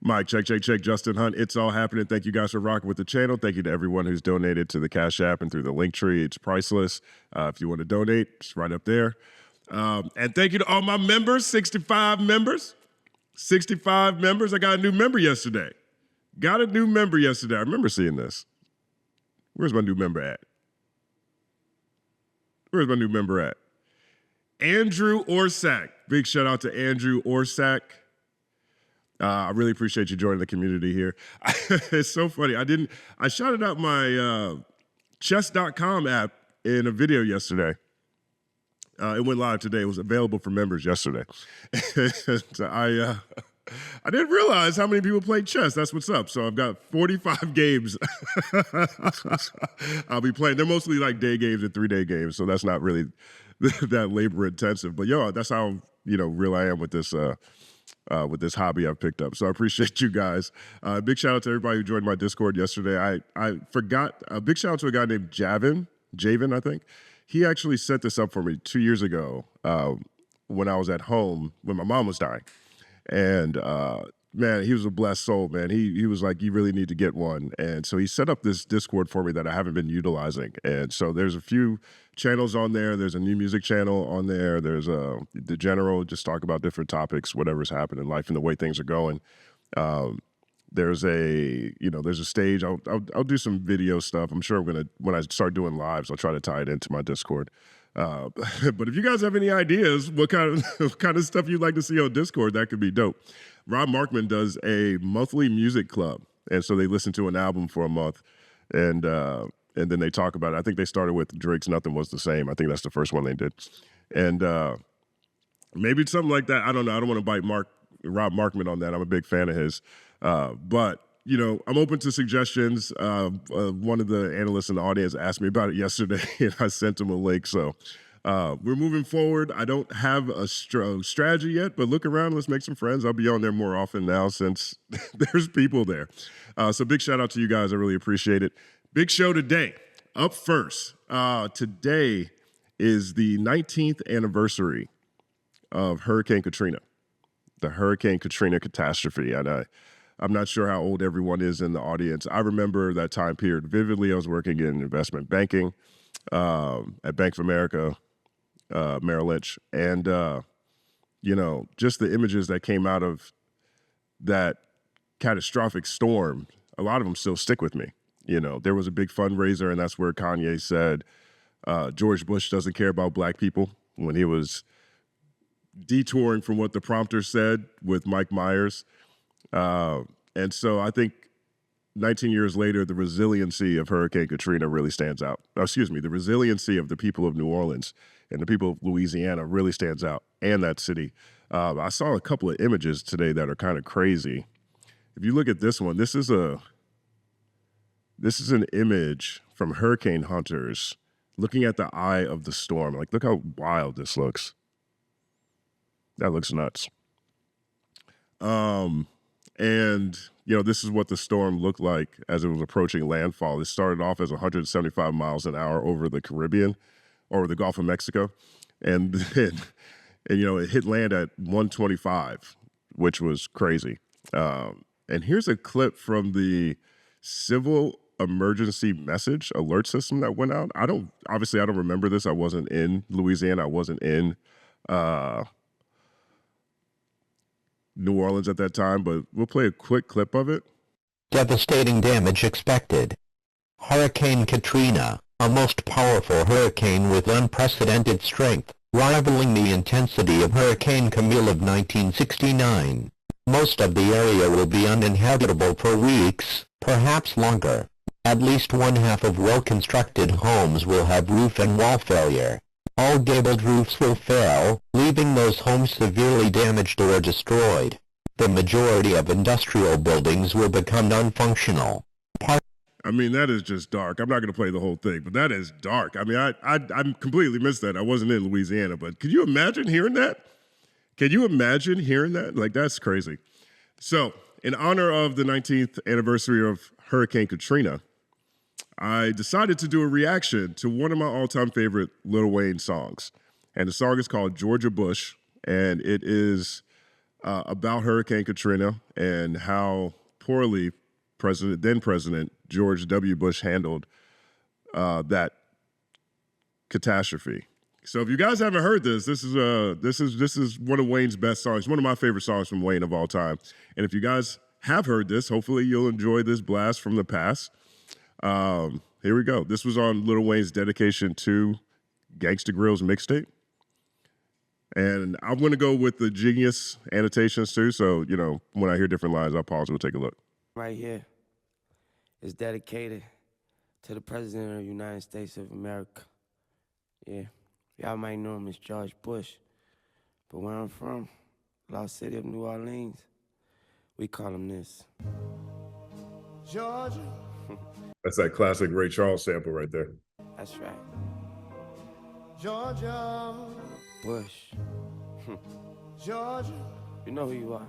Mike, check, check, check. Justin Hunt. It's all happening. Thank you guys for rocking with the channel. Thank you to everyone who's donated to the Cash App and through the link tree. It's priceless. If you want to donate, it's right up there. And thank you to all my members, 65 members. 65 members. I got a new member yesterday. I remember seeing this. Where's my new member at? Andrew Orsak. Big shout out to Andrew Orsak. I really appreciate you joining the community here. It's so funny. I shouted out my chess.com app in a video yesterday. It went live today. It was available for members yesterday. I didn't realize how many people played chess. That's what's up. So I've got 45 games I'll be playing. They're mostly like day games and 3-day games, so that's not really that labor intensive. But that's how real I am with this hobby I've picked up. So I appreciate you guys. Big shout out to everybody who joined my Discord yesterday. I forgot a big shout out to a guy named Javen, I think. He actually set this up for me 2 years ago when I was at home when my mom was dying. And man, he was a blessed soul, man. He was like, you really need to get one. And so he set up this Discord for me that I haven't been utilizing. And so there's a few channels on there. There's a new music channel on there. There's the general, just talk about different topics, whatever's happening in life and the way things are going. There's a stage. I'll do some video stuff. I'm sure when I start doing lives, I'll try to tie it into my Discord. But if you guys have any ideas, what kind of stuff you'd like to see on Discord, that could be dope. Rob Markman does a monthly music club, and so they listen to an album for a month, and then they talk about it. I think they started with Drake's "Nothing Was the Same." I think that's the first one they did, and maybe it's something like that. I don't know. I don't want to bite Rob Markman on that. I'm a big fan of his, but. I'm open to suggestions. One of the analysts in the audience asked me about it yesterday, and I sent him a link. So we're moving forward. I don't have a strategy yet, but look around. Let's make some friends. I'll be on there more often now since there's people there. So big shout out to you guys. I really appreciate it. Big show today. Up first, today is the 19th anniversary of Hurricane Katrina, the Hurricane Katrina catastrophe. And I'm not sure how old everyone is in the audience. I remember that time period vividly. I was working in investment banking at Bank of America, Merrill Lynch. And, just the images that came out of that catastrophic storm, a lot of them still stick with me. There was a big fundraiser, and that's where Kanye said George Bush doesn't care about black people when he was detouring from what the prompter said with Mike Myers. And so I think 19 years later, the resiliency of Hurricane Katrina really stands out. The resiliency of the people of New Orleans and the people of Louisiana really stands out, and that city. I saw a couple of images today that are kind of crazy. If you look at this one, this is an image from hurricane hunters looking at the eye of the storm. Like, look how wild this looks. That looks nuts. And, this is what the storm looked like as it was approaching landfall. It started off as 175 miles an hour over the Caribbean, over the Gulf of Mexico. And then, it hit land at 125, which was crazy. And here's a clip from the civil emergency message alert system that went out. I don't remember this. I wasn't in Louisiana. I wasn't in, New Orleans at that time, but we'll play a quick clip of it. Devastating damage expected. Hurricane Katrina, a most powerful hurricane with unprecedented strength, rivaling the intensity of Hurricane Camille of 1969. Most of the area will be uninhabitable for weeks, perhaps longer. At least one half of well-constructed homes will have roof and wall failure. All gabled roofs will fail, leaving those homes severely damaged or destroyed. The majority of industrial buildings will become non-functional. That is just dark. I'm not going to play the whole thing, but that is dark. I completely missed that. I wasn't in Louisiana, but could you imagine hearing that? Like, that's crazy. So, in honor of the 19th anniversary of Hurricane Katrina, I decided to do a reaction to one of my all-time favorite Lil Wayne songs. And the song is called Georgia Bush, and it is about Hurricane Katrina and how poorly then President George W. Bush handled that catastrophe. So if you guys haven't heard this is one of Wayne's best songs, one of my favorite songs from Wayne of all time. And if you guys have heard this, hopefully you'll enjoy this blast from the past. Here we go. This was on Lil Wayne's dedication to Gangsta Grill's mixtape. And I'm going to go with the genius annotations too. So, you know, when I hear different lines, I'll pause and we'll take a look. Right here is dedicated to the President of the United States of America. Yeah, y'all might know him as George Bush. But where I'm from, Lost City of New Orleans, we call him this. Georgia. That's that classic Ray Charles sample right there. That's right. Georgia. Bush. Georgia. You know who you are.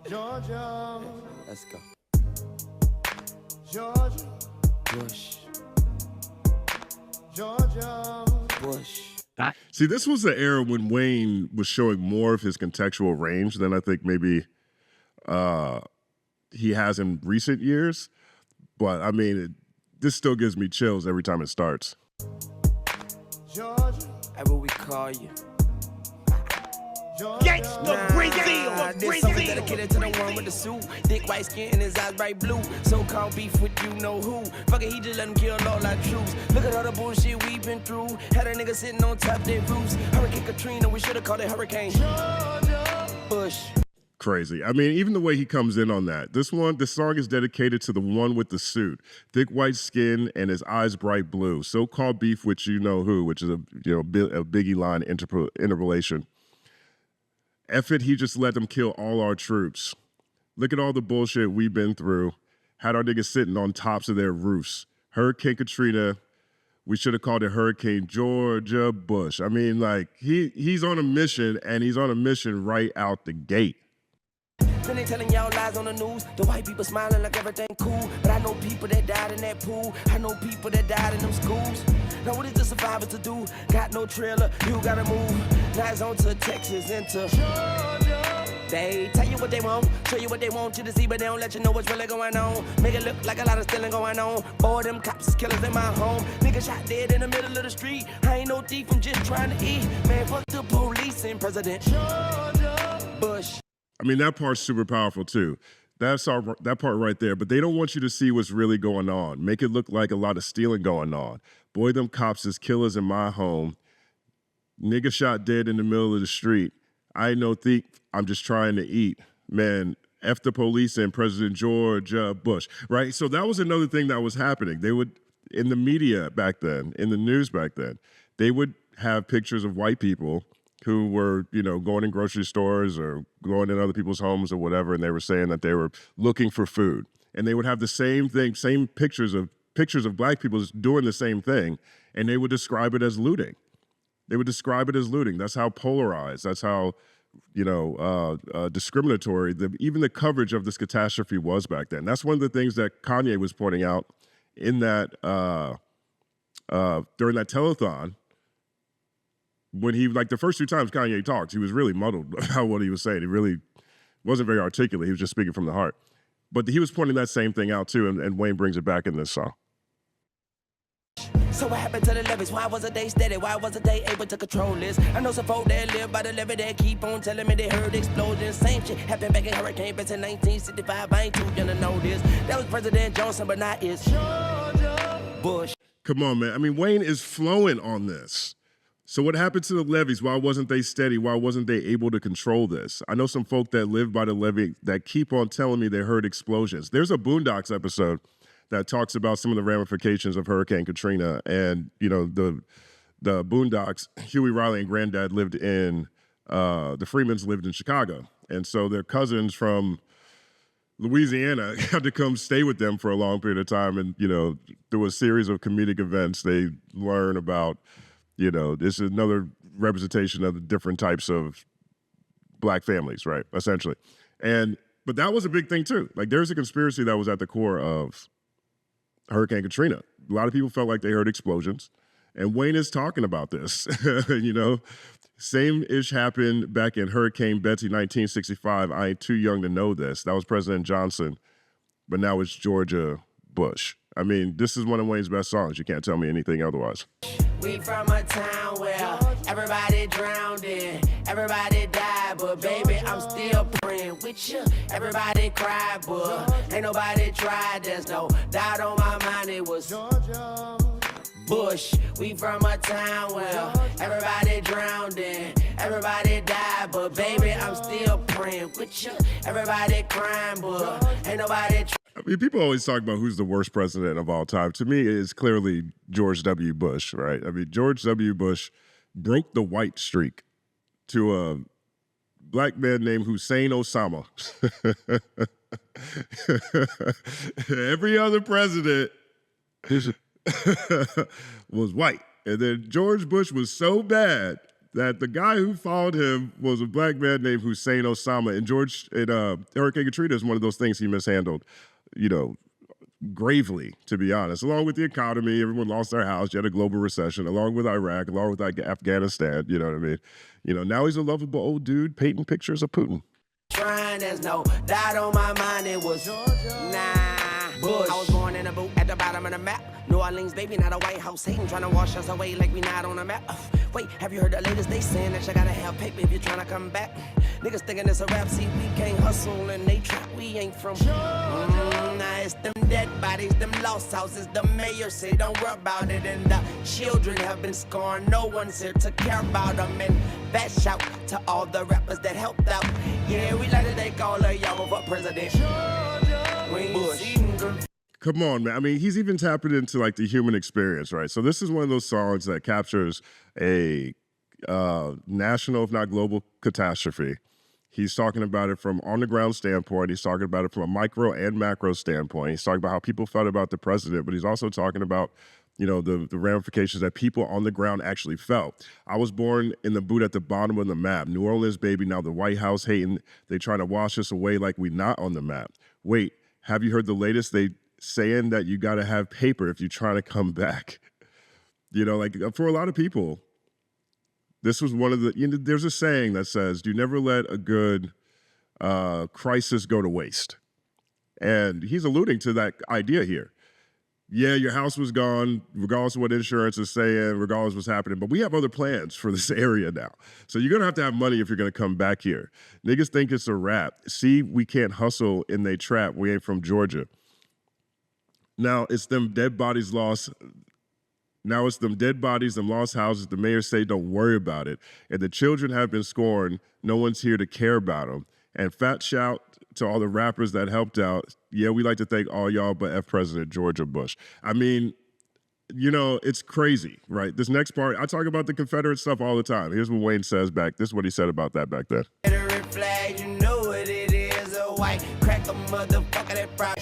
Georgia. Let's go. Georgia. Bush. Georgia. Bush. See, this was the era when Wayne was showing more of his contextual range than I think maybe he has in recent years. But, I mean, this still gives me chills every time it starts. Georgia. Ever we call you. Gangsta Brazil, This song is dedicated to the one with the suit. Thick white skin and his eyes bright blue. So-called beef with you know who. Fuck it, he just let him kill all our troops. Look at all the bullshit we been through. Had a nigga sitting on top of their roofs. Hurricane Katrina, we should have called it Hurricane Bush. Crazy. I mean, even the way he comes in on that. This song is dedicated to the one with the suit. Thick white skin and his eyes bright blue. So-called beef with you know who, which is a Biggie line interpolation. F it, he just let them kill all our troops. Look at all the bullshit we've been through. Had our niggas sitting on tops of their roofs. Hurricane Katrina, we should have called it Hurricane Georgia Bush. I mean, like, he's on a mission, and he's on a mission right out the gate. Then they telling y'all lies on the news. The white people smiling like everything cool. But I know people that died in that pool. I know people that died in them schools. Now what is the survivor to do? Got no trailer, you gotta move. Now it's on to Texas, into Georgia. They tell you what they want, show you what they want you to see, but they don't let you know what's really going on. Make it look like a lot of stealing going on. All them cops is killers in my home. Nigga shot dead in the middle of the street. I ain't no thief, I'm just trying to eat. Man, fuck the police and President Georgia Bush. I mean, that part's super powerful, too. That part right there. But they don't want you to see what's really going on. Make it look like a lot of stealing going on. Boy, them cops is killers in my home. Nigga shot dead in the middle of the street. I ain't no thief. I'm just trying to eat. Man, F the police and President George Bush, right? So that was another thing that was happening. They would, in the media back then, in the news back then, they would have pictures of white people who were, you know, going in grocery stores or going in other people's homes or whatever, and they were saying that they were looking for food. And they would have the same thing, same pictures of black people doing the same thing, and they would describe it as looting. They would describe it as looting. That's how polarized, that's how, you know, discriminatory even the coverage of this catastrophe was back then. That's one of the things that Kanye was pointing out in that, during that telethon. When he, like the first two times Kanye talked, he was really muddled about what he was saying. He really wasn't very articulate. He was just speaking from the heart. But he was pointing that same thing out too, and Wayne brings it back in this song. So what happened to the levees? Why wasn't they steady? Why wasn't they able to control this? I know some folk that live by the levee that keep on telling me they heard explosions. Same shit happened back in Hurricane back in 1965. I ain't too young to know this. That was President Johnson, but not is Georgia Bush. Come on, man. I mean, Wayne is flowing on this. So what happened to the levees? Why wasn't they steady? Why wasn't they able to control this? I know some folk that live by the levee that keep on telling me they heard explosions. There's a Boondocks episode that talks about some of the ramifications of Hurricane Katrina. And, you know, the Boondocks, Huey, Riley, and Granddad lived in, the Freemans lived in Chicago. And so their cousins from Louisiana had to come stay with them for a long period of time. And, you know, through a series of comedic events, they learn about, you know, this is another representation of the different types of black families, right, essentially. But that was a big thing, too. Like, there's a conspiracy that was at the core of Hurricane Katrina. A lot of people felt like they heard explosions. And Wayne is talking about this, you know. Same-ish happened back in Hurricane Betsy 1965. I ain't too young to know this. That was President Johnson, but now it's Georgia Bush. I mean, this is one of Wayne's best songs. You can't tell me anything otherwise. We from a town where everybody drowned in, everybody died, but baby, I'm still praying with you. Everybody cried, but ain't nobody tried. There's no doubt on my mind, it was Bush. We from a town where everybody drowned in, everybody died, but baby, I'm still praying with you. Everybody crying, but ain't nobody I mean, people always talk about who's the worst president of all time. To me, it's clearly George W. Bush, right? I mean, George W. Bush broke the white streak to a black man named Hussein Osama. Every other president was white. And then George Bush was so bad that the guy who followed him was a black man named Hussein Osama. And Hurricane Katrina is one of those things he mishandled, gravely, to be honest. Along with the economy, everyone lost their house. You had a global recession, along with Iraq, along with Afghanistan, you know what I mean? Now he's a lovable old dude painting pictures of Putin. trying. There's no doubt on my mind, it was Bush. I was born in a boot at the bottom of the map. New Orleans, baby, not a White House hating, trying to wash us away like we not on the map. Wait, have you heard the latest? They saying that you gotta have paper if you're trying to come back. Niggas thinking it's a rap, see, we can't hustle and they trap, we ain't from Nah, it's them dead bodies, them lost houses. The mayor say don't worry about it, and the children have been scorned. No one's here to care about them. And that shout to all the rappers that helped out. Yeah, we like to thank all of y'all for president. Bush. Come on, man. I mean, he's even tapping into like the human experience, right? So this is one of those songs that captures a national, if not global, catastrophe. He's talking about it from on the ground standpoint. He's talking about it from a micro and macro standpoint. He's talking about how people felt about the president, but he's also talking about, the ramifications that people on the ground actually felt. I was born in the boot at the bottom of the map. New Orleans, baby, now the White House hating. They trying to wash us away like we not on the map. Wait, have you heard the latest? They saying that you got to have paper if you're trying to come back. For a lot of people, this was one of the, there's a saying that says, do never let a good crisis go to waste. And he's alluding to that idea here. Yeah, your house was gone, regardless of what insurance is saying, regardless of what's happening, but we have other plans for this area now. So you're going to have money if you're going to come back here. Niggas think it's a wrap. See, we can't hustle in they trap. We ain't from Georgia. Now it's them dead bodies lost. Now it's them dead bodies, them lost houses. The mayor say, don't worry about it. And the children have been scorned. No one's here to care about them. And fat shout to all the rappers that helped out. Yeah, we like to thank all y'all, but F President Georgia Bush. I mean, it's crazy, right? This next part, I talk about the Confederate stuff all the time. Here's what Wayne says back. This is what he said about that back then. Confederate flag, you know what it is. A white crack a motherfucker that brought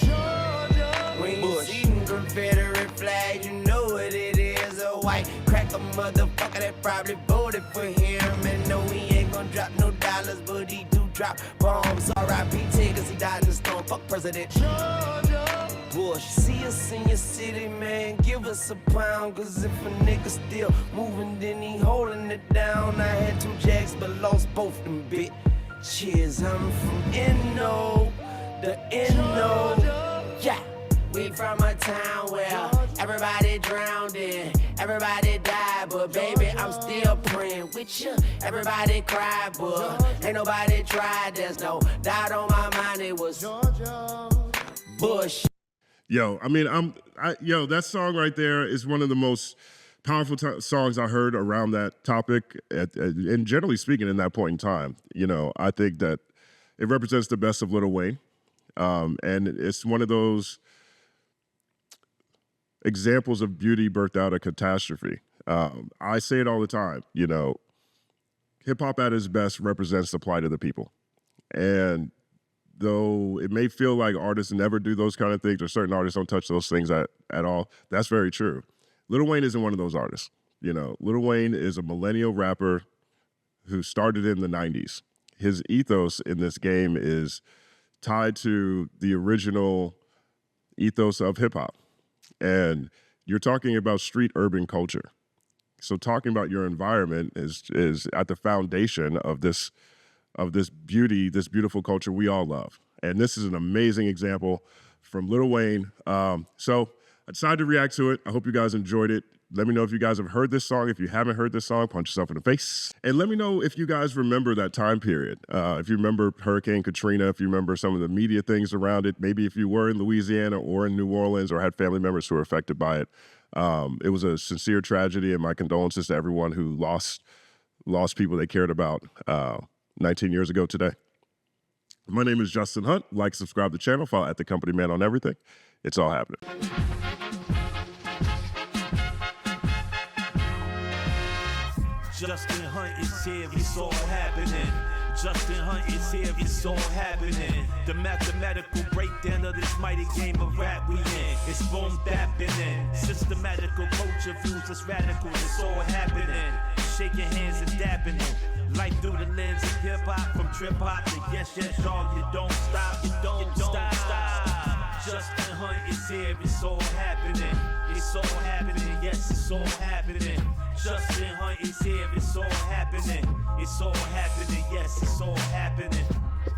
when you see Confederate flag, you know what it is. A white crack a motherfucker that probably voted for him. And no, he ain't gonna drop no dollars, but he do drop bombs. R.I.P. Tigers, he died in the storm. Fuck President Bush. See us in your city, man, give us a pound. Cause if a nigga still moving, then he holding it down. I had 2 jacks, but lost both them bit. Cheers, I'm from N.O. The N.O. Yeah. We from a town where everybody drowned in, everybody died, but baby, I'm still praying with you. Everybody cried, but ain't nobody tried. There's no doubt on my mind, it was Bush. Yo, I mean, that song right there is one of the most powerful songs I heard around that topic, and generally speaking, in that point in time. I think that it represents the best of Lil Wayne, and it's one of those examples of beauty birthed out of catastrophe. I say it all the time, hip-hop at its best represents the plight of the people. And though it may feel like artists never do those kind of things, or certain artists don't touch those things at all, that's very true. Lil Wayne isn't one of those artists. Lil Wayne is a millennial rapper who started in the 90s. His ethos in this game is tied to the original ethos of hip-hop. And you're talking about street urban culture. So talking about your environment is at the foundation of this beauty, this beautiful culture we all love. And this is an amazing example from Lil Wayne. So I decided to react to it. I hope you guys enjoyed it. Let me know if you guys have heard this song. If you haven't heard this song, punch yourself in the face. And let me know if you guys remember that time period. If you remember Hurricane Katrina, if you remember some of the media things around it, maybe if you were in Louisiana or in New Orleans or had family members who were affected by it. It was a sincere tragedy, and my condolences to everyone who lost people they cared about 19 years ago today. My name is Justin Hunt. Like, subscribe to the channel, follow at The Company Man on everything. It's all happening. Justin Hunt is here, it's all happening. Justin Hunt is here, it's all happening. The mathematical breakdown of this mighty game of rap we in. It's boom bapping. Systematical culture views us radical, it's all happening. Shaking hands and dapping it. Life through the lens of hip hop, from trip hop to yes, y'all, you don't stop, you don't stop. Justin Hunt is here, it's all happening. It's all happening, yes, it's all happening. Justin Hunt is here, it's all happening. It's all happening, yes, it's all happening.